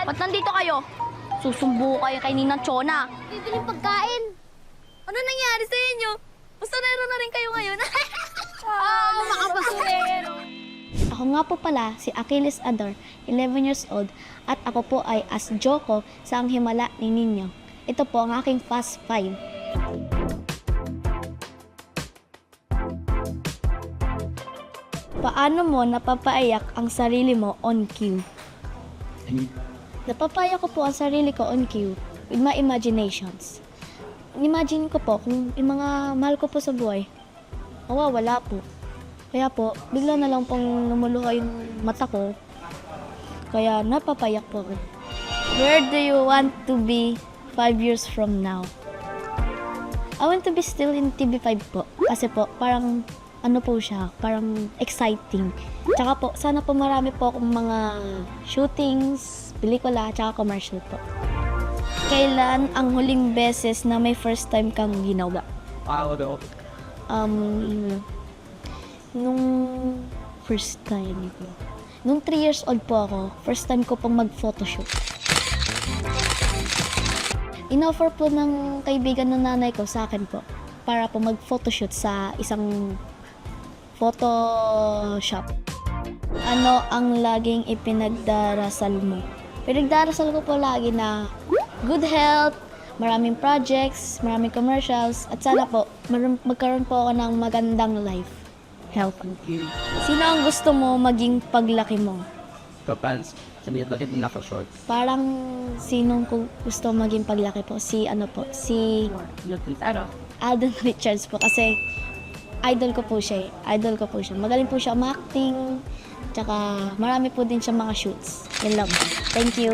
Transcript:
Ba't nandito kayo? Susumbo kayo kay Ninang Chona. Bibiling pagkain. Ano nangyari sa inyo? Basurero na rin kayo ngayon. Mga basurero. Ako nga po pala si Achilles Ador, 11 years old, at ako po ay as Joko sa Ang Himala ni Ninyo. Ito po ang aking Fast Five. Paano mo napapaiyak ang sarili mo on cue? Napapaiyak ko po ang sarili ko on cue with my imaginations. Imagine ko po kung yung mga mahal ko po sa buhay, wala po. Kaya po, bigla na lang pong lumuluha yung mata ko. Kaya napapayak po ako. Where do you want to be 5 years from now? I want to be still in TV5 po. Kasi po, parang ano po siya, parang exciting. Tsaka po, sana po marami po akong mga shootings, pelikula, tsaka commercial po. Kailan ang huling beses na may first time kang ginawa? Nung first time ko. Nung 3 years old po ako, first time ko pong mag-photoshoot. Inoffer po ng kaibigan ng nanay ko sa akin po para po mag-photoshoot sa isang photo shop. Ano ang laging ipinagdarasal mo? Pinagdarasal ko po lagi na good health, maraming projects, maraming commercials, at sana po magkaroon po ako ng magandang life. Health. Sino ang gusto mo maging paglaki mo? Kapals, sabihin bakit naka-short. Parang sinong gusto maging paglaki po? Si Alden Richards po kasi idol ko po siya. Magaling po siya ma-acting, tsaka marami po din siya mga shoots. Yun lang. Thank you.